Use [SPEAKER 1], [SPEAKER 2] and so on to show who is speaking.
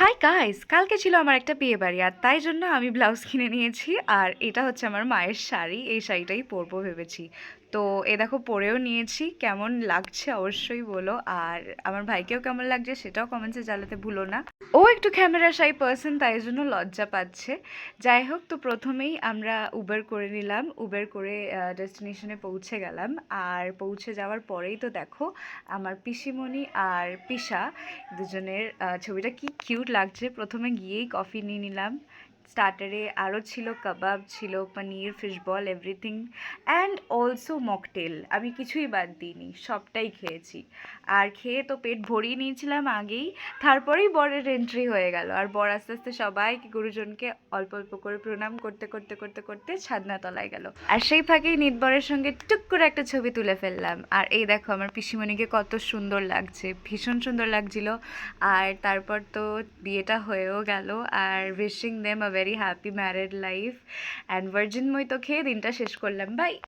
[SPEAKER 1] Hi guys, কালকে ছিল আমার একটা বিয়ে বাড়ি আর তাই জন্য আমি ব্লাউজ কিনে নিয়েছি। আর এটা হচ্ছে আমার মায়ের শাড়ি, এই শাড়িটাই পরবো ভেবেছি। তো এ দেখো পরেও নিয়েছি, কেমন লাগছে অবশ্যই বলো। আর আমার ভাইকেও কেমন লাগছে সেটাও কমেন্টসে জানাতে ভুলো না। ও একটু ক্যামেরা শাই পার্সন, তাই জন্য লজ্জা পাচ্ছে। যাই হোক, তো প্রথমেই আমরা উবের করে নিলাম, উবের করে ডেস্টিনেশনে পৌঁছে গেলাম। আর পৌঁছে যাওয়ার পরেই তো দেখো আমার পিসিমণি আর পিসা দুজনের ছবিটা কি কিউট লাগছে। প্রথমে গিয়েই কফি নিয়ে নিলাম। স্টার্টারে আরও ছিল কাবাব, ছিল paneer, fish ball, everything and also mocktail. আমি কিছুই বাদ দিইনি, সবটাই খেয়েছি। আর খেয়ে তো পেট ভরিয়ে নিয়েছিলাম আগেই। তারপরেই বরের এন্ট্রি হয়ে গেল। আর বর আস্তে আস্তে সবাইকে, গুরুজনকে অল্প অল্প করে প্রণাম করতে করতে করতে করতে ছাদনাতলায় গেল। আর সেই ফাঁকেই নিতবরের সঙ্গে টুক করে একটা ছবি তুলে ফেললাম। আর এই দেখো আমার পিসিমণিকে কত সুন্দর লাগছে, ভীষণ সুন্দর লাগছিল। আর তারপর তো বিয়েটা হয়েও গেল। আর wishing them a very happy married life and virgin মই তো খেয়ে দিনটা শেষ করলাম। বাই।